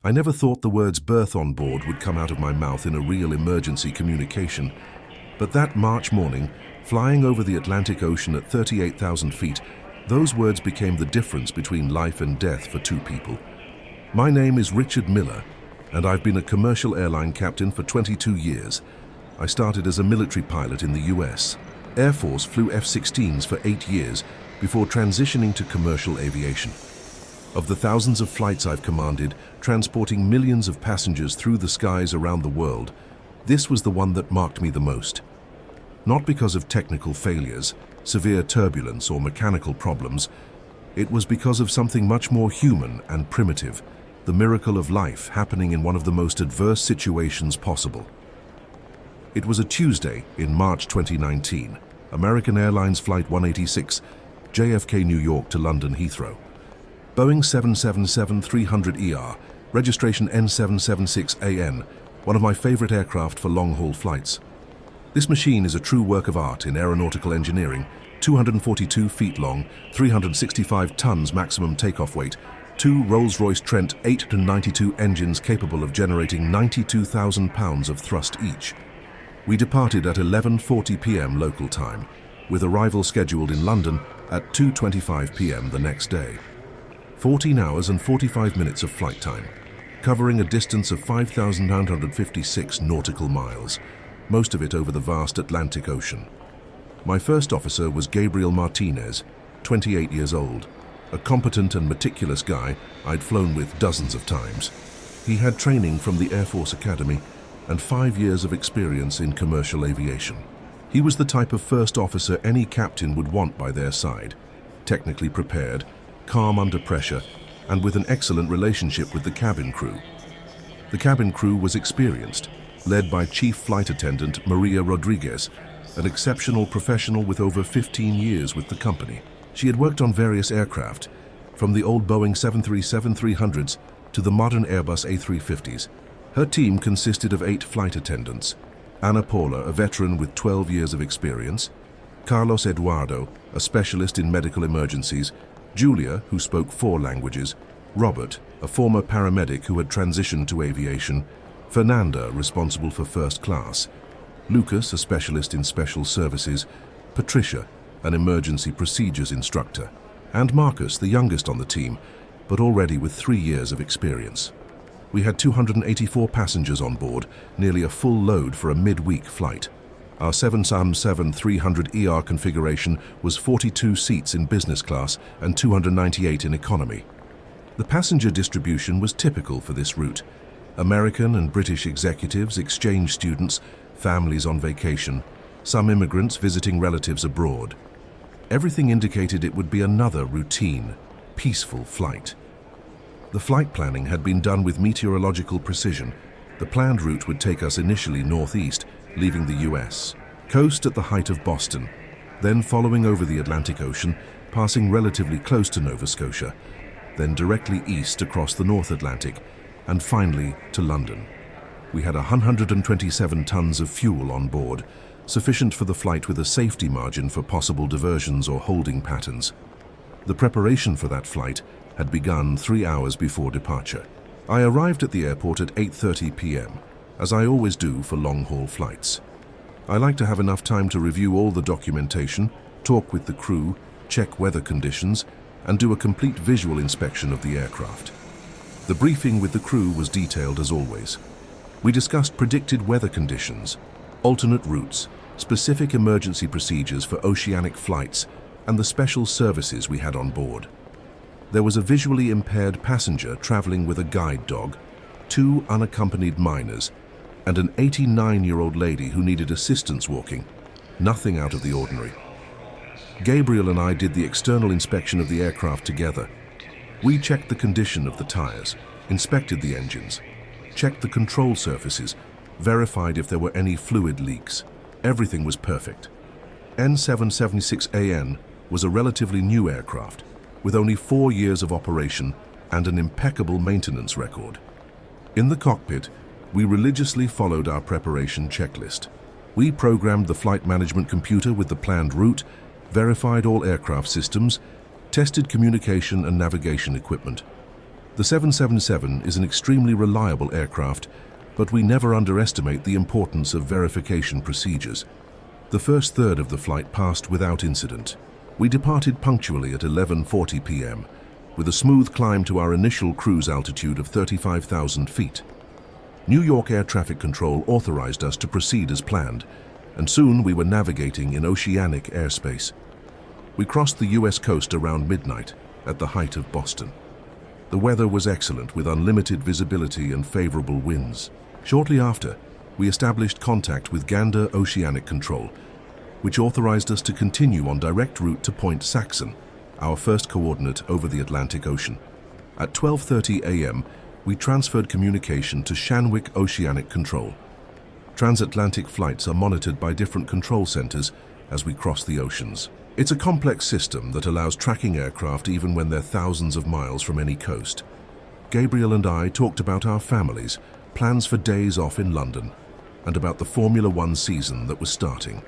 I never thought the words birth on board would come out of my mouth in a real emergency communication. But that March morning, flying over the Atlantic Ocean at 38,000 feet, those words became the difference between life and death for two people. My name is Richard Miller, and I've been a commercial airline captain for 22 years. I started as a military pilot in the US. Air Force flew F-16s for 8 years before transitioning to commercial aviation. Of the thousands of flights I've commanded, transporting millions of passengers through the skies around the world, this was the one that marked me the most. Not because of technical failures, severe turbulence, or mechanical problems. It was because of something much more human and primitive, the miracle of life happening in one of the most adverse situations possible. It was a Tuesday in March 2019, American Airlines Flight 186, JFK, New York to London Heathrow. Boeing 777-300ER, registration N776AN, one of my favorite aircraft for long-haul flights. This machine is a true work of art in aeronautical engineering, 242 feet long, 365 tons maximum takeoff weight, two Rolls-Royce Trent 8-92 engines capable of generating 92,000 pounds of thrust each. We departed at 11:40 p.m. local time, with arrival scheduled in London at 2:25 p.m. the next day. 14 hours and 45 minutes of flight time, covering a distance of 5,956 nautical miles, most of it over the vast Atlantic Ocean. My first officer was Gabriel Martinez, 28 years old, a competent and meticulous guy I'd flown with dozens of times. He had training from the Air Force Academy and 5 years of experience in commercial aviation. He was the type of first officer any captain would want by their side, technically prepared, calm under pressure, and with an excellent relationship with the cabin crew. The cabin crew was experienced, led by Chief Flight Attendant Maria Rodriguez, an exceptional professional with over 15 years with the company. She had worked on various aircraft, from the old Boeing 737-300s to the modern Airbus A350s. Her team consisted of 8 flight attendants: Ana Paula, a veteran with 12 years of experience; Carlos Eduardo, a specialist in medical emergencies; Julia, who spoke 4 languages; Robert, a former paramedic who had transitioned to aviation; Fernanda, responsible for first class; Lucas, a specialist in special services; Patricia, an emergency procedures instructor; and Marcus, the youngest on the team, but already with 3 years of experience. We had 284 passengers on board, nearly a full load for a mid-week flight. Our 777-300ER configuration was 42 seats in business class and 298 in economy. The passenger distribution was typical for this route: American and British executives, exchange students, families on vacation, some immigrants visiting relatives abroad. Everything indicated it would be another routine, peaceful flight. The flight planning had been done with meteorological precision. The planned route would take us initially northeast, leaving the US, coast at the height of Boston, then following over the Atlantic Ocean, passing relatively close to Nova Scotia, then directly east across the North Atlantic, and finally to London. We had 127 tons of fuel on board, sufficient for the flight with a safety margin for possible diversions or holding patterns. The preparation for that flight had begun 3 hours before departure. I arrived at the airport at 8:30 p.m., as I always do for long-haul flights. I like to have enough time to review all the documentation, talk with the crew, check weather conditions, and do a complete visual inspection of the aircraft. The briefing with the crew was detailed as always. We discussed predicted weather conditions, alternate routes, specific emergency procedures for oceanic flights, and the special services we had on board. There was a visually impaired passenger traveling with a guide dog, 2 unaccompanied minors, and an 89-year-old lady who needed assistance walking. Nothing out of the ordinary. Gabriel and I did the external inspection of the aircraft together. We checked the condition of the tires, inspected the engines, checked the control surfaces, verified if there were any fluid leaks. Everything was perfect. N776AN was a relatively new aircraft, with only 4 years of operation and an impeccable maintenance record. In the cockpit, we religiously followed our preparation checklist. We programmed the flight management computer with the planned route, verified all aircraft systems, tested communication and navigation equipment. The 777 is an extremely reliable aircraft, but we never underestimate the importance of verification procedures. The first third of the flight passed without incident. We departed punctually at 11:40 p.m., with a smooth climb to our initial cruise altitude of 35,000 feet. New York Air Traffic Control authorized us to proceed as planned, and soon we were navigating in oceanic airspace. We crossed the U.S. coast around midnight, at the height of Boston. The weather was excellent, with unlimited visibility and favorable winds. Shortly after, we established contact with Gander Oceanic Control, which authorized us to continue on direct route to Point Saxon, our first coordinate over the Atlantic Ocean. At 12:30 a.m., we transferred communication to Shanwick Oceanic Control. Transatlantic flights are monitored by different control centers as we cross the oceans. It's a complex system that allows tracking aircraft even when they're thousands of miles from any coast. Gabriel and I talked about our families, plans for days off in London, and about the Formula One season that was starting.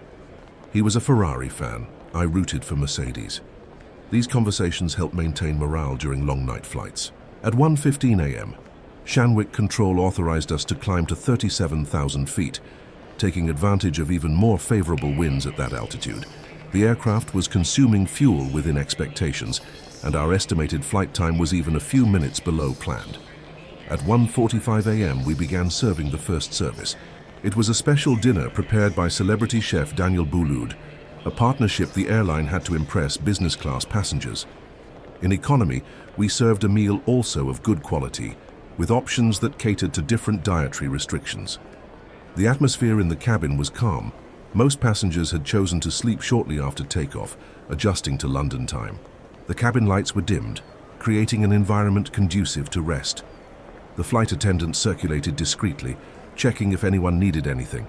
He was a Ferrari fan. I rooted for Mercedes. These conversations helped maintain morale during long night flights. At 1:15 a.m., Shanwick Control authorized us to climb to 37,000 feet, taking advantage of even more favorable winds at that altitude. The aircraft was consuming fuel within expectations, and our estimated flight time was even a few minutes below planned. At 1:45 a.m., we began serving the first service. It was a special dinner prepared by celebrity chef Daniel Boulud, a partnership the airline had to impress business-class passengers. In economy, we served a meal also of good quality, with options that catered to different dietary restrictions. The atmosphere in the cabin was calm. Most passengers had chosen to sleep shortly after takeoff, adjusting to London time. The cabin lights were dimmed, creating an environment conducive to rest. The flight attendants circulated discreetly, checking if anyone needed anything.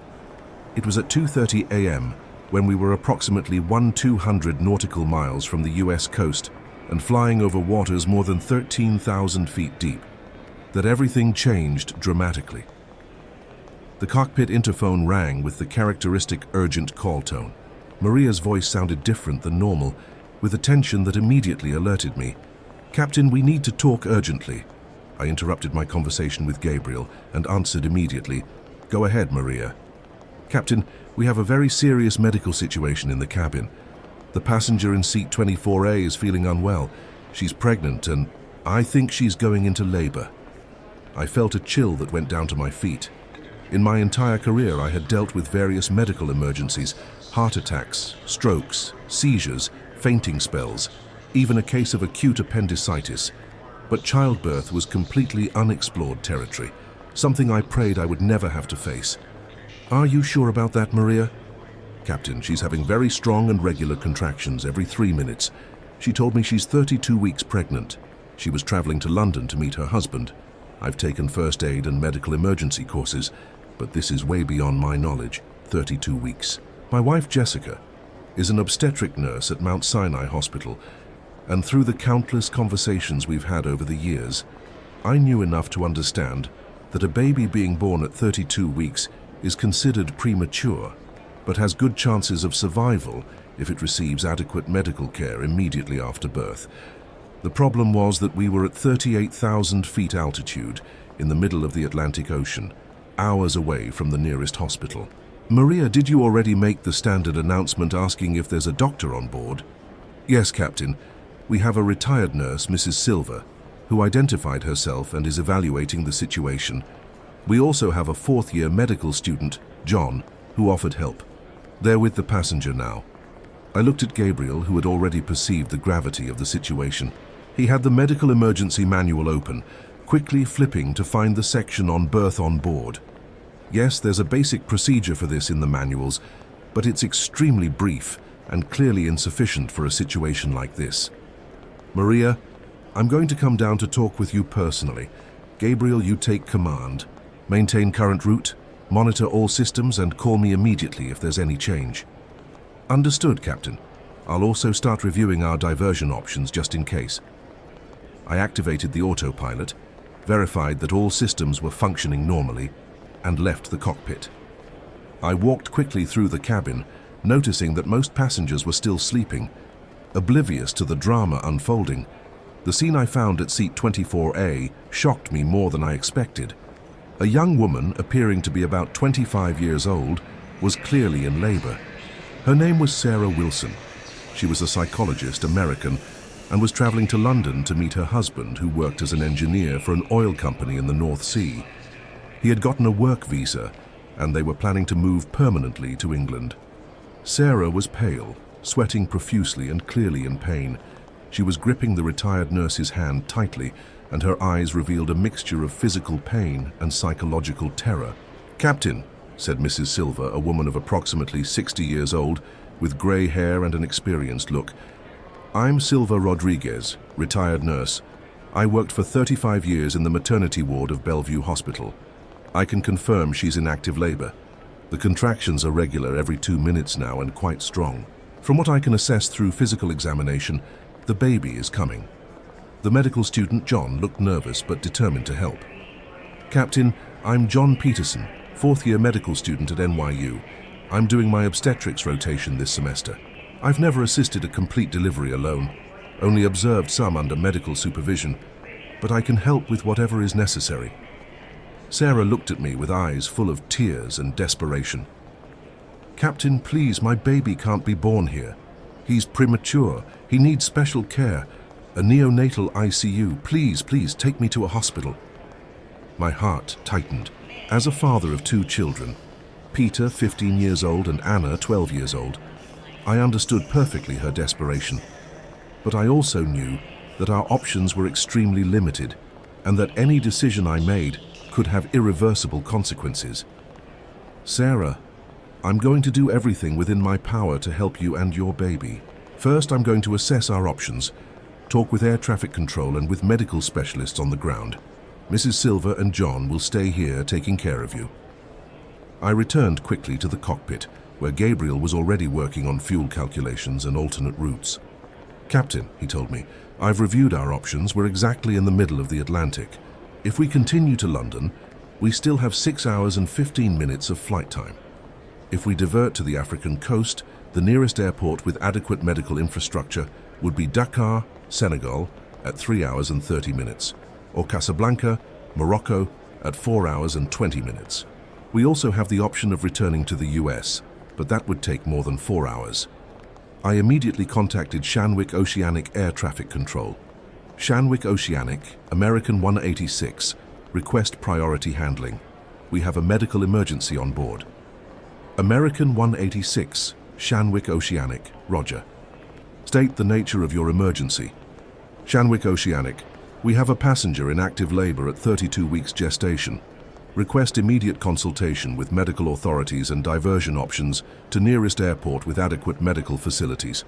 It was at 2:30 a.m. when we were approximately 1,200 nautical miles from the U.S. coast and flying over waters more than 13,000 feet deep, that everything changed dramatically. The cockpit interphone rang with the characteristic urgent call tone. Maria's voice sounded different than normal, with a tension that immediately alerted me. "Captain, we need to talk urgently." I interrupted my conversation with Gabriel and answered immediately, "Go ahead, Maria." "Captain, we have a very serious medical situation in the cabin. The passenger in seat 24A is feeling unwell. She's pregnant and I think she's going into labor." I felt a chill that went down to my feet. In my entire career, I had dealt with various medical emergencies, heart attacks, strokes, seizures, fainting spells, even a case of acute appendicitis. But childbirth was completely unexplored territory, something I prayed I would never have to face. "Are you sure about that, Maria?" "Captain, she's having very strong and regular contractions every 3 minutes. She told me she's 32 weeks pregnant. She was traveling to London to meet her husband. I've taken first aid and medical emergency courses, but this is way beyond my knowledge. 32 weeks. My wife, Jessica, is an obstetric nurse at Mount Sinai Hospital, and through the countless conversations we've had over the years, I knew enough to understand that a baby being born at 32 weeks is considered premature, but has good chances of survival if it receives adequate medical care immediately after birth. The problem was that we were at 38,000 feet altitude in the middle of the Atlantic Ocean, hours away from the nearest hospital. "Maria, did you already make the standard announcement asking if there's a doctor on board?" "Yes, Captain. We have a retired nurse, Mrs. Silver, who identified herself and is evaluating the situation. We also have a fourth-year medical student, John, who offered help. They're with the passenger now." I looked at Gabriel, who had already perceived the gravity of the situation. He had the medical emergency manual open, quickly flipping to find the section on birth on board. Yes, there's a basic procedure for this in the manuals, but it's extremely brief and clearly insufficient for a situation like this. "Maria, I'm going to come down to talk with you personally. Gabriel, you take command. Maintain current route, monitor all systems, and call me immediately if there's any change." "Understood, Captain. I'll also start reviewing our diversion options just in case." I activated the autopilot, verified that all systems were functioning normally, and left the cockpit. I walked quickly through the cabin, noticing that most passengers were still sleeping, oblivious to the drama unfolding. The scene I found at seat 24A shocked me more than I expected. A young woman, appearing to be about 25 years old, was clearly in labor. Her name was Sarah Wilson. She was a psychologist, American, and was traveling to London to meet her husband, who worked as an engineer for an oil company in the North Sea. He had gotten a work visa, and they were planning to move permanently to England. Sarah was pale, sweating profusely and clearly in pain. She was gripping the retired nurse's hand tightly, and her eyes revealed a mixture of physical pain and psychological terror. "Captain," said Mrs. Silver, a woman of approximately 60 years old, with grey hair and an experienced look. "I'm Silva Rodriguez, retired nurse. I worked for 35 years in the maternity ward of Bellevue Hospital. I can confirm she's in active labor. The contractions are regular every 2 minutes now and quite strong. From what I can assess through physical examination, the baby is coming." The medical student, John, looked nervous but determined to help. "Captain, I'm John Peterson, fourth-year medical student at NYU. I'm doing my obstetrics rotation this semester. I've never assisted a complete delivery alone, only observed some under medical supervision, but I can help with whatever is necessary." Sarah looked at me with eyes full of tears and desperation. "Captain, please, my baby can't be born here. He's premature. He needs special care. A neonatal ICU. Please, please, take me to a hospital." My heart tightened. As a father of 2 children, Peter, 15 years old, and Anna, 12 years old, I understood perfectly her desperation. But I also knew that our options were extremely limited, and that any decision I made could have irreversible consequences. "Sarah, I'm going to do everything within my power to help you and your baby. First, I'm going to assess our options, talk with air traffic control and with medical specialists on the ground. Mrs. Silver and John will stay here taking care of you." I returned quickly to the cockpit, where Gabriel was already working on fuel calculations and alternate routes. "Captain," he told me, "I've reviewed our options. We're exactly in the middle of the Atlantic. If we continue to London, we still have 6 hours and 15 minutes of flight time. If we divert to the African coast, the nearest airport with adequate medical infrastructure would be Dakar, Senegal, at 3 hours and 30 minutes, or Casablanca, Morocco, at 4 hours and 20 minutes. We also have the option of returning to the US, but that would take more than 4 hours." I immediately contacted Shanwick Oceanic Air Traffic Control. "Shanwick Oceanic, American 186, request priority handling. We have a medical emergency on board." "American 186, Shanwick Oceanic, roger. State the nature of your emergency." "Shanwick Oceanic, we have a passenger in active labor at 32 weeks gestation. Request immediate consultation with medical authorities and diversion options to nearest airport with adequate medical facilities."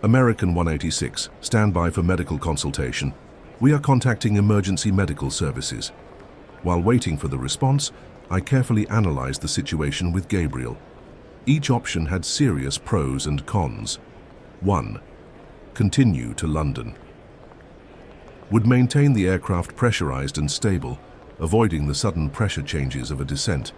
"American 186, stand by for medical consultation. We are contacting emergency medical services." While waiting for the response, I carefully analyzed the situation with Gabriel. Each option had serious pros and cons. 1. Continue to London. Would maintain the aircraft pressurized and stable, avoiding the sudden pressure changes of a descent.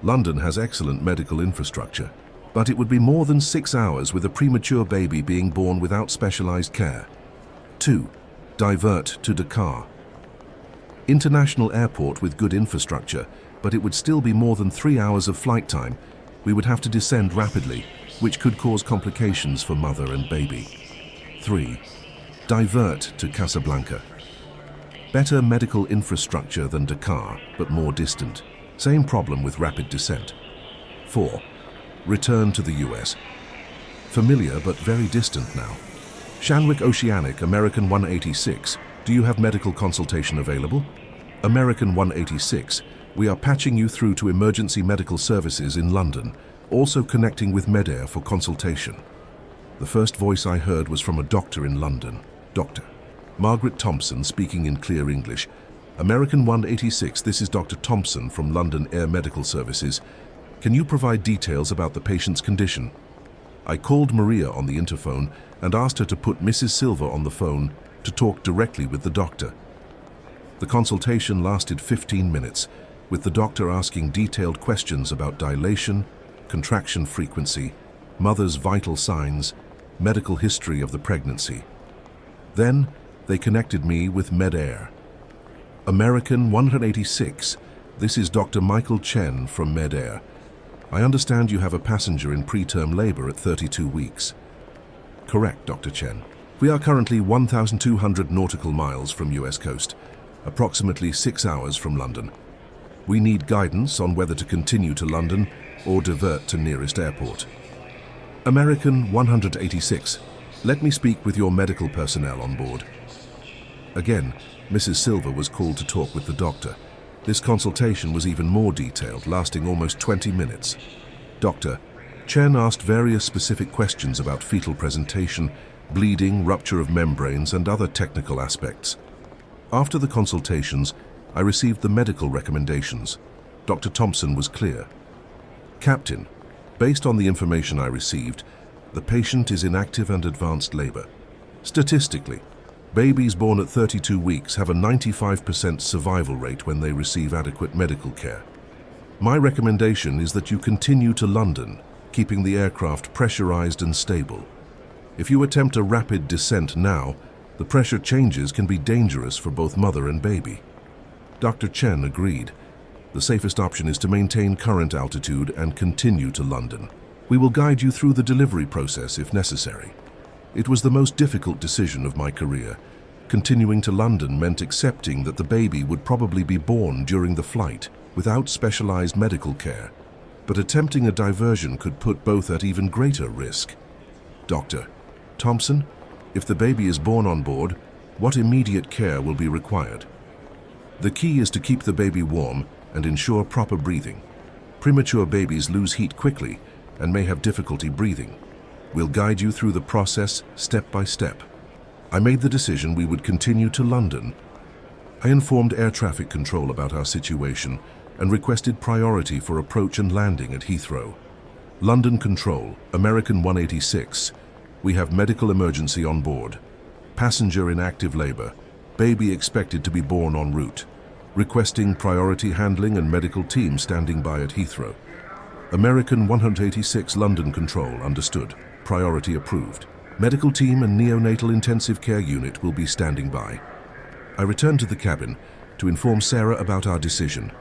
London has excellent medical infrastructure, but it would be more than 6 hours with a premature baby being born without specialized care. 2. Divert to Dakar. International airport with good infrastructure, but it would still be more than 3 hours of flight time. We would have to descend rapidly, which could cause complications for mother and baby. 3. Divert to Casablanca. Better medical infrastructure than Dakar, but more distant. Same problem with rapid descent. 4. Return to the US. Familiar but very distant now. Shanwick Oceanic, American 186. Do you have medical consultation available? American 186. We are patching you through to emergency medical services in London, also connecting with Medair for consultation. The first voice I heard was from a doctor in London. Doctor Margaret Thompson, speaking in clear English. "American 186, this is Dr. Thompson from London Air Medical Services. Can you provide details about the patient's condition?" I called Maria on the interphone and asked her to put Mrs. Silver on the phone to talk directly with the doctor. The consultation lasted 15 minutes, with the doctor asking detailed questions about dilation, contraction frequency, mother's vital signs, medical history of the pregnancy. Then, They connected me with MedAir. American 186, this is Dr. Michael Chen from MedAir. I understand you have a passenger in preterm labor at 32 weeks. Correct, Dr. Chen. We are currently 1,200 nautical miles from US coast, approximately 6 hours from London. We need guidance on whether to continue to London or divert to nearest airport. American 186, let me speak with your medical personnel on board. Again, Mrs. Silva was called to talk with the doctor. This consultation was even more detailed, lasting almost 20 minutes. Doctor, Chen asked various specific questions about fetal presentation, bleeding, rupture of membranes, and other technical aspects. After the consultations, I received the medical recommendations. Dr. Thompson was clear. Captain, based on the information I received, the patient is in active and advanced labor. Statistically, babies born at 32 weeks have a 95% survival rate when they receive adequate medical care. My recommendation is that you continue to London, keeping the aircraft pressurized and stable. If you attempt a rapid descent now, the pressure changes can be dangerous for both mother and baby. Dr. Chen agreed. The safest option is to maintain current altitude and continue to London. We will guide you through the delivery process if necessary. It was the most difficult decision of my career. Continuing to London meant accepting that the baby would probably be born during the flight without specialized medical care, but attempting a diversion could put both at even greater risk. Dr. Thompson, if the baby is born on board, what immediate care will be required? The key is to keep the baby warm and ensure proper breathing. Premature babies lose heat quickly and may have difficulty breathing. We'll guide you through the process step by step. I made the decision we would continue to London. I informed air traffic control about our situation and requested priority for approach and landing at Heathrow. London Control, American 186. We have medical emergency on board. Passenger in active labor. Baby expected to be born en route. Requesting priority handling and medical team standing by at Heathrow. American 186 London Control, understood. Priority approved. Medical team and neonatal intensive care unit will be standing by. I returned to the cabin to inform Sarah about our decision.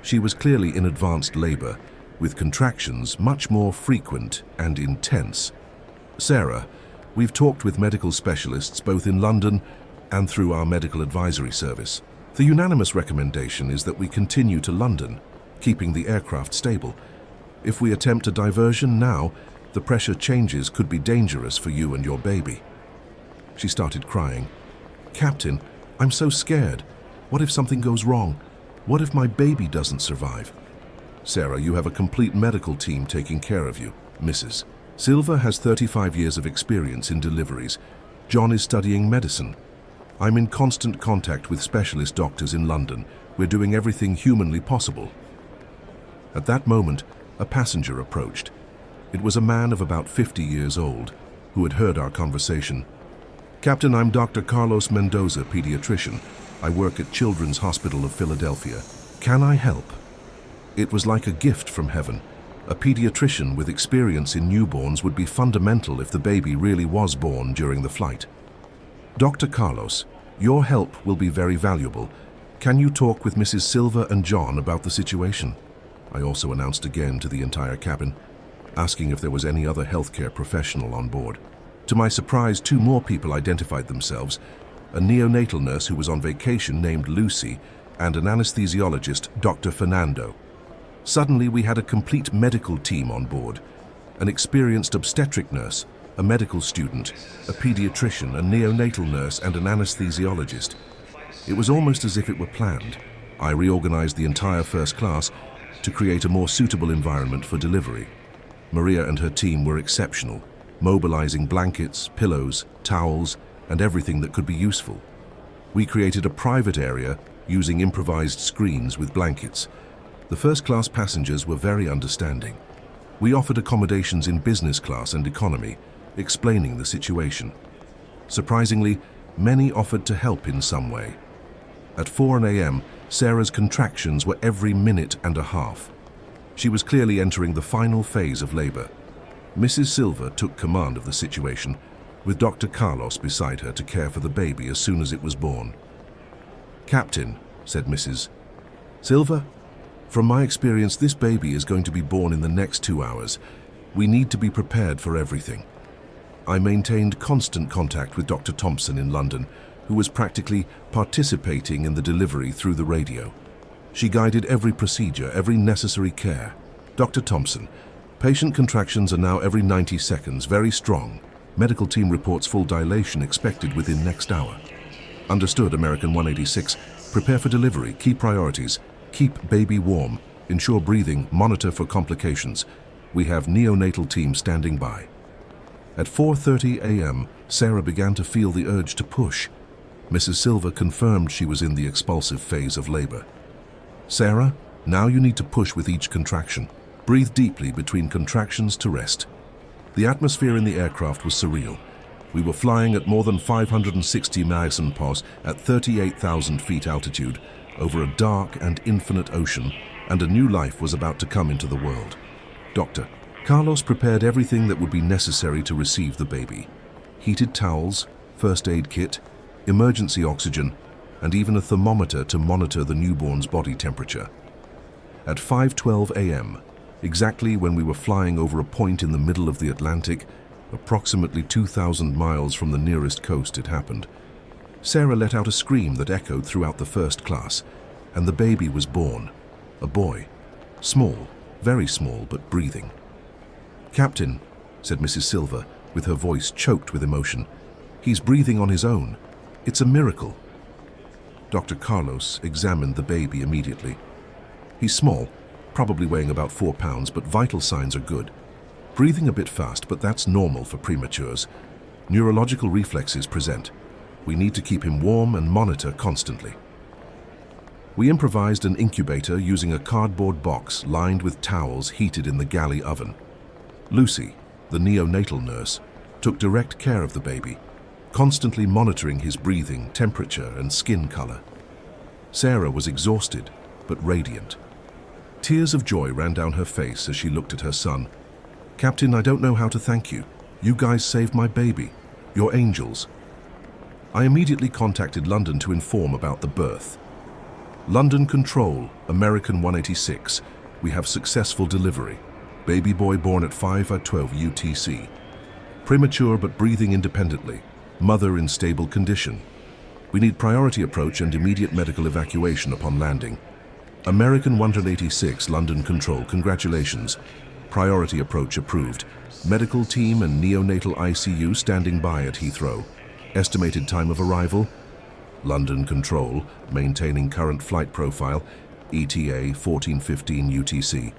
She was clearly in advanced labor, with contractions much more frequent and intense. Sarah, we've talked with medical specialists both in London and through our medical advisory service. The unanimous recommendation is that we continue to London, keeping the aircraft stable. If we attempt a diversion now, the pressure changes could be dangerous for you and your baby. She started crying. Captain, I'm so scared. What if something goes wrong? What if my baby doesn't survive? Sarah, you have a complete medical team taking care of you, Mrs. Silva has 35 years of experience in deliveries. John is studying medicine. I'm in constant contact with specialist doctors in London. We're doing everything humanly possible. At that moment, a passenger approached. It was a man of about 50 years old, who had heard our conversation. Captain, I'm Dr. Carlos Mendoza, pediatrician. I work at Children's Hospital of Philadelphia. Can I help? It was like a gift from heaven. A pediatrician with experience in newborns would be fundamental if the baby really was born during the flight. Dr. Carlos, your help will be very valuable. Can you talk with Mrs. Silva and John about the situation? I also announced again to the entire cabin, asking if there was any other healthcare professional on board. To my surprise, 2 more people identified themselves, a neonatal nurse who was on vacation named Lucy, and an anesthesiologist, Dr. Fernando. Suddenly, we had a complete medical team on board, an experienced obstetric nurse, a medical student, a pediatrician, a neonatal nurse, and an anesthesiologist. It was almost as if it were planned. I reorganized the entire first class to create a more suitable environment for delivery. Maria and her team were exceptional, mobilizing blankets, pillows, towels, and everything that could be useful. We created a private area using improvised screens with blankets. The first-class passengers were very understanding. We offered accommodations in business class and economy, explaining the situation. Surprisingly, many offered to help in some way. At 4 a.m., Sarah's contractions were every minute and a half. She was clearly entering the final phase of labor. Mrs. Silva took command of the situation, with Dr. Carlos beside her to care for the baby as soon as it was born. "Captain," said Mrs. Silva, "from my experience, this baby is going to be born in the next 2 hours. We need to be prepared for everything." I maintained constant contact with Dr. Thompson in London, who was practically participating in the delivery through the radio. She guided every procedure, every necessary care. "Dr. Thompson, patient contractions are now every 90 seconds, very strong. Medical team reports full dilation expected within next hour." "Understood, American 186. Prepare for delivery. Key priorities. Keep baby warm. Ensure breathing. Monitor for complications. We have neonatal team standing by." At 4:30 a.m., Sarah began to feel the urge to push. Mrs. Silva confirmed she was in the expulsive phase of labor. "Sarah, now you need to push with each contraction. Breathe deeply between contractions to rest." The atmosphere in the aircraft was surreal. We were flying at more than 560 mph at 38,000 feet altitude over a dark and infinite ocean, and a new life was about to come into the world. Dr. Carlos prepared everything that would be necessary to receive the baby. Heated towels, first aid kit, emergency oxygen, and even a thermometer to monitor the newborn's body temperature. At 5:12 a.m., exactly when we were flying over a point in the middle of the Atlantic, approximately 2,000 miles from the nearest coast, it happened. Sarah let out a scream that echoed throughout the first class, and the baby was born. A boy. Small, very small, but breathing. "Captain," said Mrs. Silva, with her voice choked with emotion, "he's breathing on his own. It's a miracle." Dr. Carlos examined the baby immediately. "He's small, probably weighing about 4 pounds, but vital signs are good. Breathing a bit fast, but that's normal for prematures. Neurological reflexes present. We need to keep him warm and monitor constantly." We improvised an incubator using a cardboard box lined with towels heated in the galley oven. Lucy, the neonatal nurse, took direct care of the baby, constantly monitoring his breathing, temperature, and skin color. Sarah was exhausted, but radiant. Tears of joy ran down her face as she looked at her son. "Captain, I don't know how to thank you. You guys saved my baby. You're angels." I immediately contacted London to inform about the birth. "London Control, American 186. We have successful delivery. Baby boy born at 5:12 UTC. Premature but breathing independently. Mother in stable condition. We need priority approach and immediate medical evacuation upon landing. American 186, London Control, congratulations. Priority approach approved. Medical team and neonatal ICU standing by at Heathrow. Estimated time of arrival? London Control, maintaining current flight profile, ETA 14:15 UTC.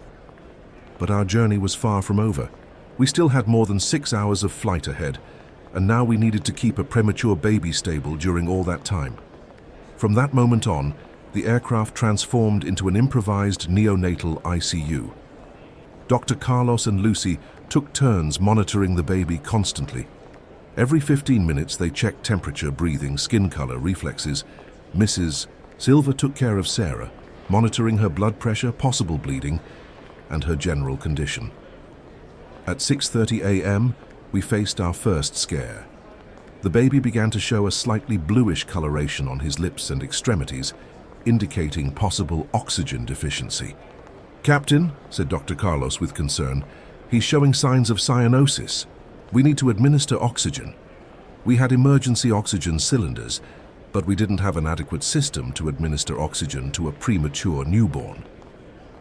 But our journey was far from over. We still had more than 6 hours of flight ahead, and now we needed to keep a premature baby stable during all that time. From that moment on, the aircraft transformed into an improvised neonatal ICU. Dr. Carlos and Lucy took turns monitoring the baby constantly. Every 15 minutes they checked temperature, breathing, skin color, reflexes. Mrs. Silva took care of Sarah, monitoring her blood pressure, possible bleeding, and her general condition. At 6:30 a.m., we faced our first scare. The baby began to show a slightly bluish coloration on his lips and extremities, indicating possible oxygen deficiency. "Captain," said Dr. Carlos with concern, "he's showing signs of cyanosis. We need to administer oxygen." We had emergency oxygen cylinders, but we didn't have an adequate system to administer oxygen to a premature newborn.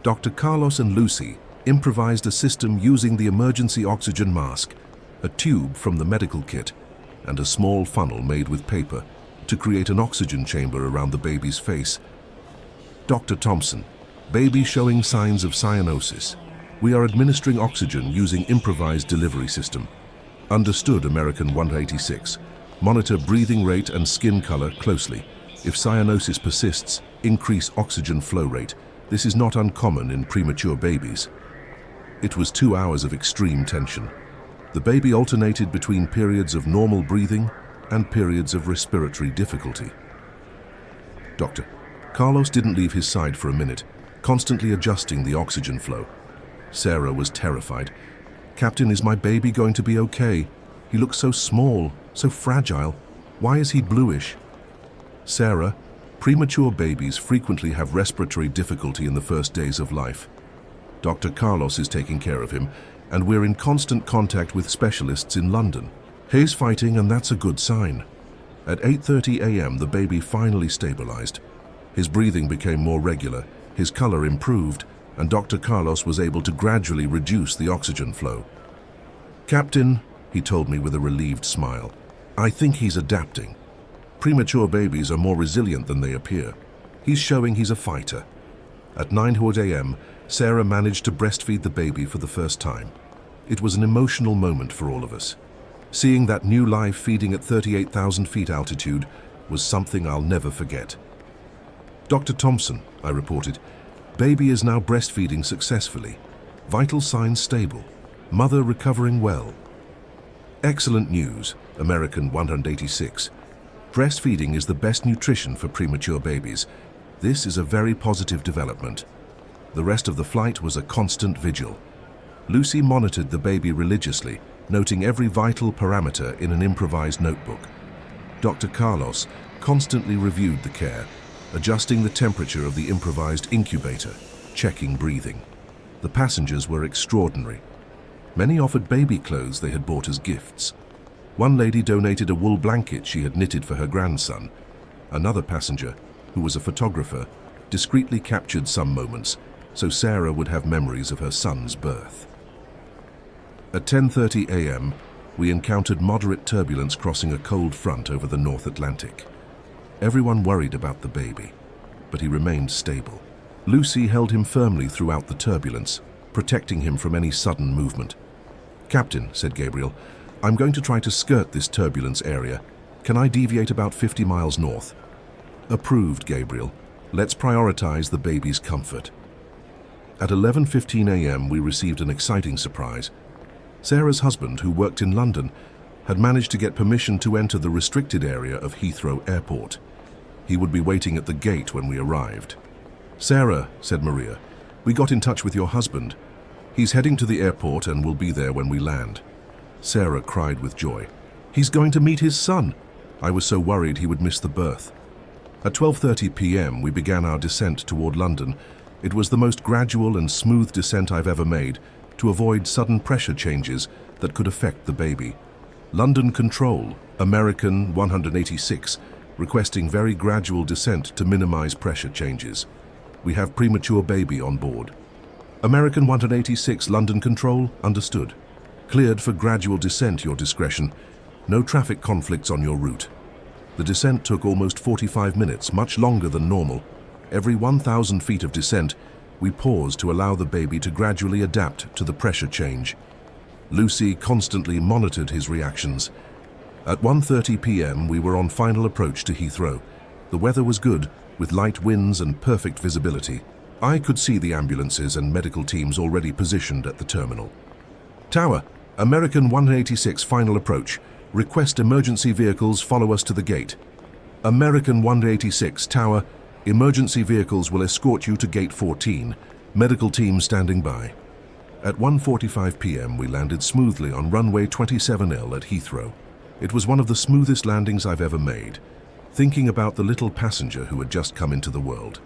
Dr. Carlos and Lucy improvised a system using the emergency oxygen mask, a tube from the medical kit, and a small funnel made with paper to create an oxygen chamber around the baby's face. "Dr. Thompson, baby showing signs of cyanosis. We are administering oxygen using improvised delivery system." "Understood, American 186. Monitor breathing rate and skin color closely. If cyanosis persists, increase oxygen flow rate. This is not uncommon in premature babies." It was 2 hours of extreme tension. The baby alternated between periods of normal breathing and periods of respiratory difficulty. Dr. Carlos didn't leave his side for a minute, constantly adjusting the oxygen flow. Sarah was terrified. "Captain, is my baby going to be okay?" He looks so small, so fragile. Why is he bluish? Sarah, premature babies frequently have respiratory difficulty in the first days of life. Dr. Carlos is taking care of him, and we're in constant contact with specialists in London. He's fighting, and that's a good sign. At 8:30 a.m., the baby finally stabilized. His breathing became more regular, his color improved, and Dr. Carlos was able to gradually reduce the oxygen flow. "Captain," he told me with a relieved smile, "I think he's adapting. Premature babies are more resilient than they appear. He's showing he's a fighter." At 9:00 a.m., Sarah managed to breastfeed the baby for the first time. It was an emotional moment for all of us. Seeing that new life feeding at 38,000 feet altitude was something I'll never forget. "Dr. Thompson," I reported, "baby is now breastfeeding successfully. Vital signs stable. Mother recovering well." "Excellent news," American 186. "Breastfeeding is the best nutrition for premature babies. This is a very positive development." The rest of the flight was a constant vigil. Lucy monitored the baby religiously, noting every vital parameter in an improvised notebook. Dr. Carlos constantly reviewed the care, adjusting the temperature of the improvised incubator, checking breathing. The passengers were extraordinary. Many offered baby clothes they had bought as gifts. One lady donated a wool blanket she had knitted for her grandson. Another passenger, who was a photographer, discreetly captured some moments so Sarah would have memories of her son's birth. At 10:30 a.m., we encountered moderate turbulence crossing a cold front over the North Atlantic. Everyone worried about the baby, but he remained stable. Lucy held him firmly throughout the turbulence, protecting him from any sudden movement. "Captain," said Gabriel, "I'm going to try to skirt this turbulence area. Can I deviate about 50 miles north?" "Approved, Gabriel. Let's prioritize the baby's comfort." At 11:15 a.m., we received an exciting surprise. Sarah's husband, who worked in London, had managed to get permission to enter the restricted area of Heathrow Airport. He would be waiting at the gate when we arrived. "Sarah," said Maria, "we got in touch with your husband. He's heading to the airport and will be there when we land." Sarah cried with joy. "He's going to meet his son." I was so worried he would miss the birth. At 12:30 p.m., we began our descent toward London. It was the most gradual and smooth descent I've ever made, to avoid sudden pressure changes that could affect the baby. London Control, American 186, requesting very gradual descent to minimize pressure changes. We have premature baby on board. American 186, London Control, understood. Cleared for gradual descent, your discretion. No traffic conflicts on your route. The descent took almost 45 minutes, much longer than normal. Every 1,000 feet of descent, we paused to allow the baby to gradually adapt to the pressure change. Lucy constantly monitored his reactions. At 1:30 p.m., we were on final approach to Heathrow. The weather was good, with light winds and perfect visibility. I could see the ambulances and medical teams already positioned at the terminal. "Tower, American 186 final approach. Request emergency vehicles follow us to the gate." "American 186, Tower, emergency vehicles will escort you to gate 14. Medical team standing by." At 1:45 p.m. we landed smoothly on runway 27L at Heathrow. It was one of the smoothest landings I've ever made, thinking about the little passenger who had just come into the world.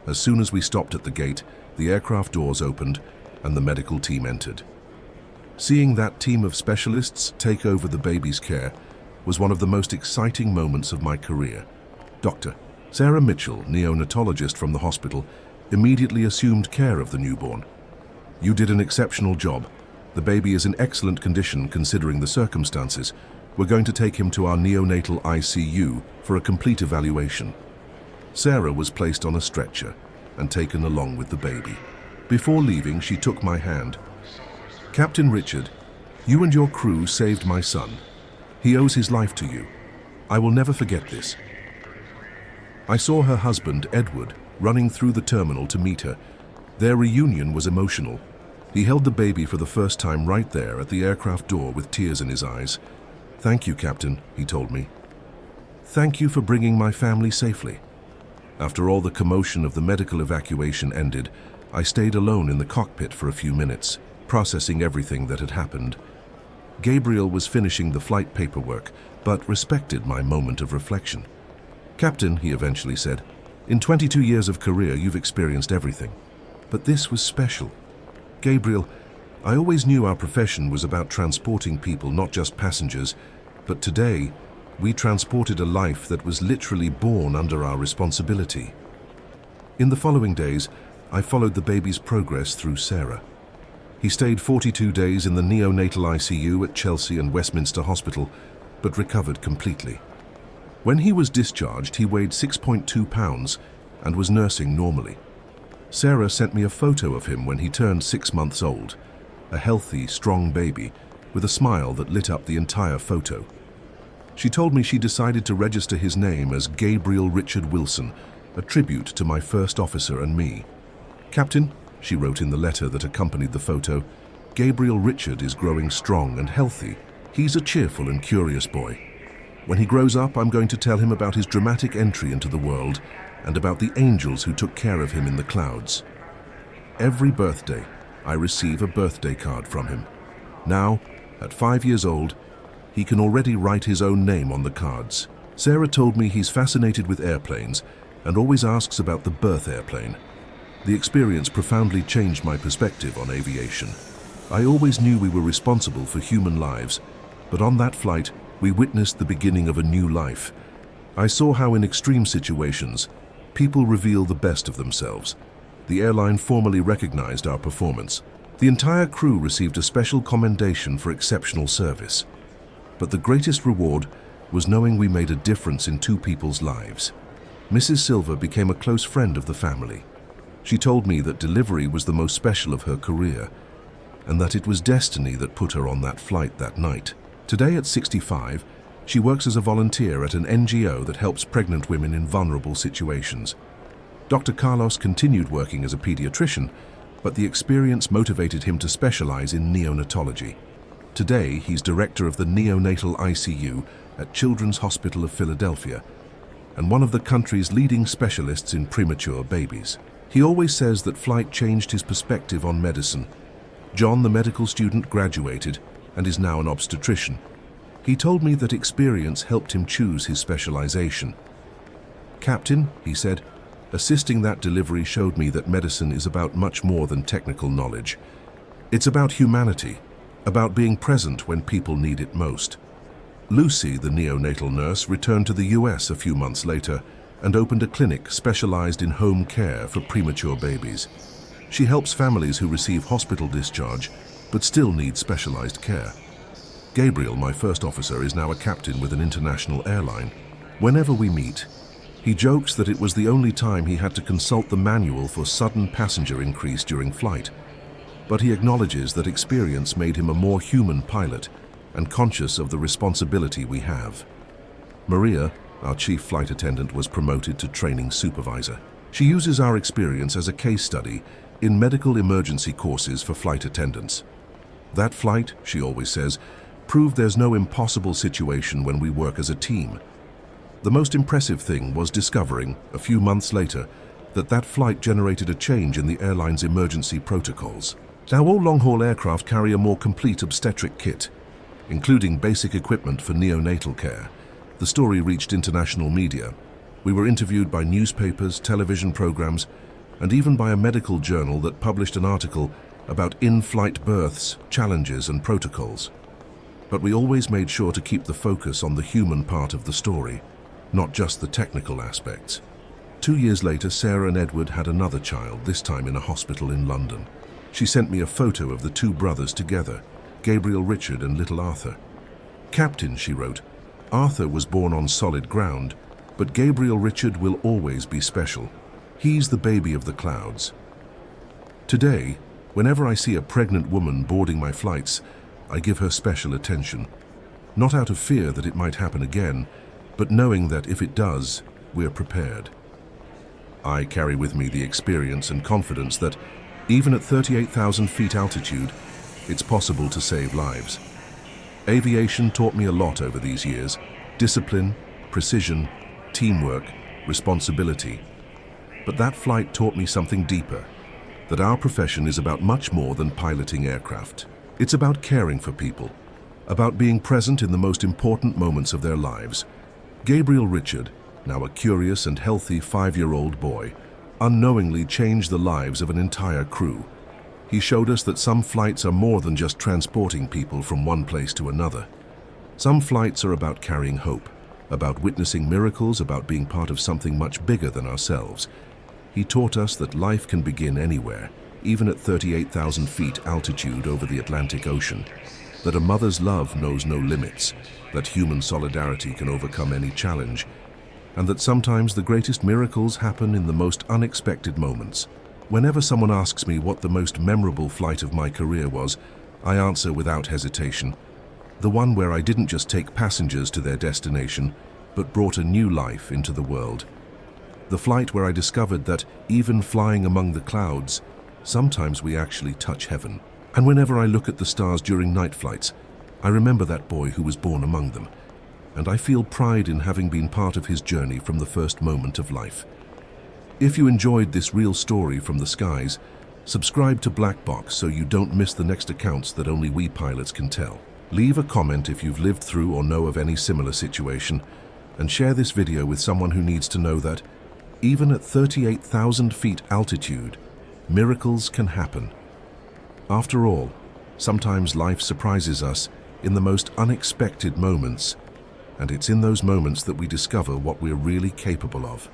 As soon as we stopped at the gate, the aircraft doors opened and the medical team entered. Seeing that team of specialists take over the baby's care was one of the most exciting moments of my career. Dr. Sarah Mitchell, neonatologist from the hospital, immediately assumed care of the newborn. "You did an exceptional job. The baby is in excellent condition considering the circumstances. We're going to take him to our neonatal ICU for a complete evaluation." Sarah was placed on a stretcher and taken along with the baby. Before leaving, she took my hand. "Captain Richard, you and your crew saved my son. He owes his life to you. I will never forget this." I saw her husband, Edward, running through the terminal to meet her. Their reunion was emotional. He held the baby for the first time right there at the aircraft door with tears in his eyes. "Thank you, Captain," he told me. "Thank you for bringing my family safely." After all the commotion of the medical evacuation ended, I stayed alone in the cockpit for a few minutes, processing everything that had happened. Gabriel was finishing the flight paperwork, but respected my moment of reflection. "Captain," he eventually said, "in 22 years of career, you've experienced everything. But this was special. Gabriel, I always knew our profession was about transporting people, not just passengers, but today, we transported a life that was literally born under our responsibility." In the following days, I followed the baby's progress through Sarah. He stayed 42 days in the neonatal ICU at Chelsea and Westminster Hospital, but recovered completely. When he was discharged, he weighed 6.2 pounds and was nursing normally. Sarah sent me a photo of him when he turned 6 months old, a healthy, strong baby with a smile that lit up the entire photo. She told me she decided to register his name as Gabriel Richard Wilson, a tribute to my first officer and me. "Captain," she wrote in the letter that accompanied the photo, "Gabriel Richard is growing strong and healthy. He's a cheerful and curious boy. When he grows up, I'm going to tell him about his dramatic entry into the world and about the angels who took care of him in the clouds." Every birthday, I receive a birthday card from him. Now, at 5 years old, he can already write his own name on the cards. Sarah told me he's fascinated with airplanes and always asks about the birth airplane. The experience profoundly changed my perspective on aviation. I always knew we were responsible for human lives, but on that flight, we witnessed the beginning of a new life. I saw how in extreme situations, people reveal the best of themselves. The airline formally recognized our performance. The entire crew received a special commendation for exceptional service. But the greatest reward was knowing we made a difference in 2 people's lives. Mrs. Silver became a close friend of the family. She told me that delivery was the most special of her career, and that it was destiny that put her on that flight that night. Today at 65, she works as a volunteer at an NGO that helps pregnant women in vulnerable situations. Dr. Carlos continued working as a pediatrician, but the experience motivated him to specialize in neonatology. Today, he's director of the neonatal ICU at Children's Hospital of Philadelphia, and one of the country's leading specialists in premature babies. He always says that flight changed his perspective on medicine. John, the medical student, graduated and is now an obstetrician. He told me that experience helped him choose his specialization. "Captain," he said, "assisting that delivery showed me that medicine is about much more than technical knowledge. It's about humanity, about being present when people need it most." Lucy, the neonatal nurse, returned to the US a few months later and opened a clinic specialized in home care for premature babies. She helps families who receive hospital discharge but still need specialized care. Gabriel, my first officer, is now a captain with an international airline. Whenever we meet, he jokes that it was the only time he had to consult the manual for sudden passenger increase during flight. But he acknowledges that experience made him a more human pilot and conscious of the responsibility we have. Maria, our chief flight attendant, was promoted to training supervisor. She uses our experience as a case study in medical emergency courses for flight attendants. That flight, she always says, proved there's no impossible situation when we work as a team. The most impressive thing was discovering, a few months later, that flight generated a change in the airline's emergency protocols. Now all long-haul aircraft carry a more complete obstetric kit, including basic equipment for neonatal care. The story reached international media. We were interviewed by newspapers, television programs, and even by a medical journal that published an article about in-flight births, challenges, and protocols. But we always made sure to keep the focus on the human part of the story, not just the technical aspects. 2 years later, Sarah and Edward had another child, this time in a hospital in London. She sent me a photo of the 2 brothers together, Gabriel Richard and little Arthur. "Captain," she wrote, "Arthur was born on solid ground, but Gabriel Richard will always be special. He's the baby of the clouds." Today, whenever I see a pregnant woman boarding my flights, I give her special attention. Not out of fear that it might happen again, but knowing that if it does, we're prepared. I carry with me the experience and confidence that, even at 38,000 feet altitude, it's possible to save lives. Aviation taught me a lot over these years: discipline, precision, teamwork, responsibility. But that flight taught me something deeper, that our profession is about much more than piloting aircraft. It's about caring for people, about being present in the most important moments of their lives. Gabriel Richard, now a curious and healthy 5-year-old boy, unknowingly changed the lives of an entire crew. He showed us that some flights are more than just transporting people from one place to another. Some flights are about carrying hope, about witnessing miracles, about being part of something much bigger than ourselves. He taught us that life can begin anywhere, even at 38,000 feet altitude over the Atlantic Ocean, that a mother's love knows no limits, that human solidarity can overcome any challenge, and that sometimes the greatest miracles happen in the most unexpected moments. Whenever someone asks me what the most memorable flight of my career was, I answer without hesitation, the one where I didn't just take passengers to their destination, but brought a new life into the world. The flight where I discovered that, even flying among the clouds, sometimes we actually touch heaven. And whenever I look at the stars during night flights, I remember that boy who was born among them, and I feel pride in having been part of his journey from the first moment of life. If you enjoyed this real story from the skies, subscribe to Black Box so you don't miss the next accounts that only we pilots can tell. Leave a comment if you've lived through or know of any similar situation, and share this video with someone who needs to know that, even at 38,000 feet altitude, miracles can happen. After all, sometimes life surprises us in the most unexpected moments, and it's in those moments that we discover what we're really capable of.